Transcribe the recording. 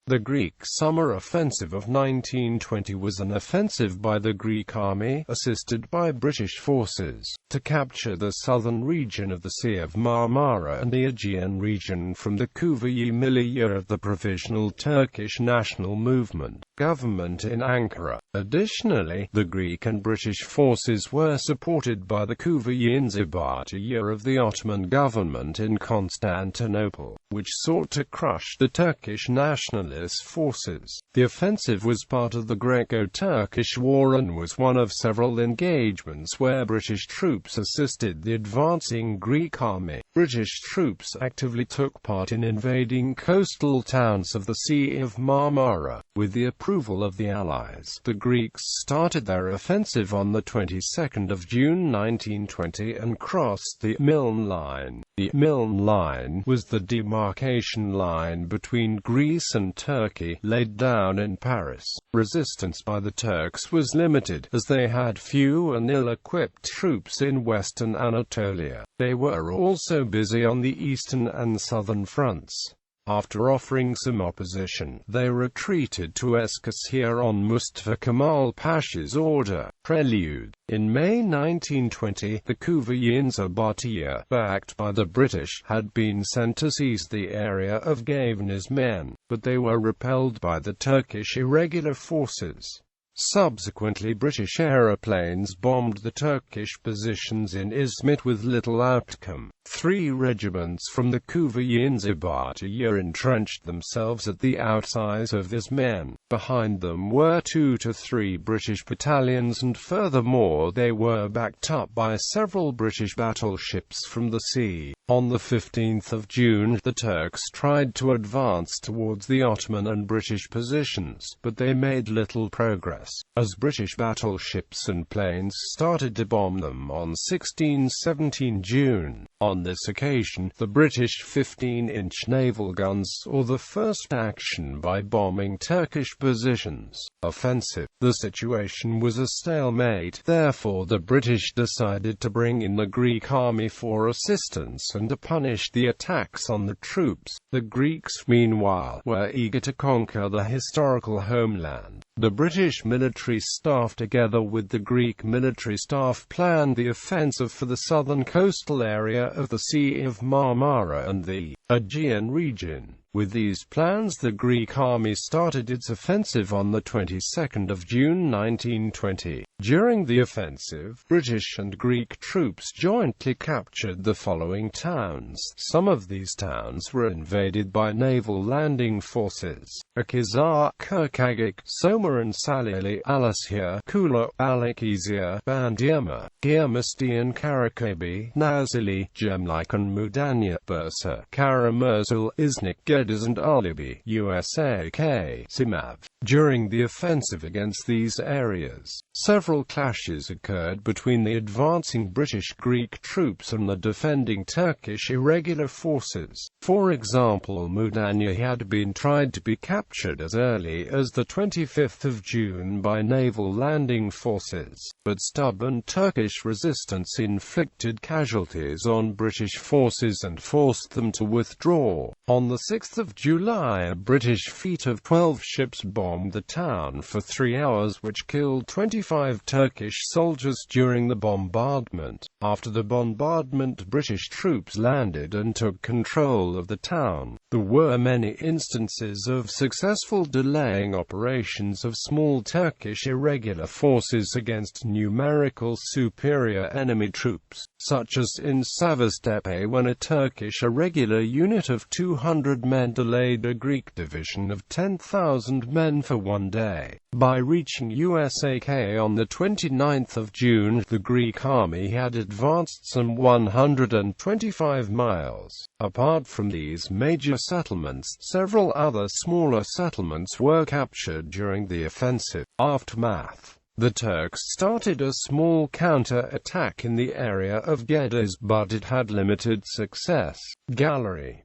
The Greek Summer Offensive of 1920 was an offensive by the Greek army, assisted by British forces, to capture the southern region of the Sea of Marmara and the Aegean region from the Kuva-yi Milliye of the provisional Turkish national movement government in Ankara. Additionally, the Greek and British forces were supported by the Kuva-yi Inzibatiye of the Ottoman government in Constantinople, which sought to crush the Turkish nationalist forces. The offensive was part of the Greco-Turkish War and was one of several engagements where British troops assisted the advancing Greek army. British troops actively took part in invading coastal towns of the Sea of Marmara. With the approval of the Allies, the Greeks started their offensive on the 22nd of June 1920 and crossed the Milne Line. The Milne Line was the demarcation line between Greece and Turkey, laid down in Paris. Resistance by the Turks was limited, as they had few and ill-equipped troops in western Anatolia. They were also busy on the eastern and southern fronts. After offering some opposition, they retreated to Eskişehir on Mustafa Kemal Pasha's order. Prelude. In May 1920, the Kuva-yi Inzibatiye, backed by the British, had been sent to seize the area of Gavina's men, but they were repelled by the Turkish irregular forces. Subsequently, British aeroplanes bombed the Turkish positions in Izmit with little outcome. 3 regiments from the Kuva-yi Inzibatiye entrenched themselves at the outsides of Izmit. Behind them were 2 to 3 British battalions, and furthermore they were backed up by several British battleships from the sea. On the 15th of June, the Turks tried to advance towards the Ottoman and British positions, but they made little progress, as British battleships and planes started to bomb them on 16-17 June. On this occasion, the British 15-inch naval guns saw the first action by bombing Turkish positions. Offensive. The situation was a stalemate, therefore the British decided to bring in the Greek army for assistance and to punish the attacks on the troops. The Greeks, meanwhile, were eager to conquer the historical homeland. The British military staff, together with the Greek military staff, planned the offensive for the southern coastal area of the Sea of Marmara and the Aegean region. With these plans, the Greek army started its offensive on the 22nd of June 1920. During the offensive, British and Greek troops jointly captured the following towns. Some of these towns were invaded by naval landing forces: Akhisar, Kirkagik, Soma and Salili, Alasya, Kula, Alikizia, Bandiyama, Girmisti and Karakabi, Nazili, Gemlik and Mudanya, Bursa, Karamursul, Iznik, Geddes and Alibi, USAK, Simav. During the offensive against these areas, several clashes occurred between the advancing British-Greek troops and the defending Turkish irregular forces. For example, Mudanya had been tried to be captured as early as the 25th of June by naval landing forces, but stubborn Turkish resistance inflicted casualties on British forces and forced them to withdraw. On the 6th of July, a British fleet of 12 ships bombed the town for 3 hours, which killed 25 Turkish soldiers during the bombardment. After the bombardment, British troops landed and took control of the town. There were many instances of successful delaying operations of small Turkish irregular forces against numerical superior enemy troops, such as in Sevastopol, when a Turkish irregular unit of 200 men delayed a Greek division of 10,000 men for 1 day. By reaching USAK on the 29th of June, the Greek army had advanced some 125 miles. Apart from these major settlements, several other smaller settlements were captured during the offensive. Aftermath. The Turks started a small counter-attack in the area of Geddes, but it had limited success. Gallery.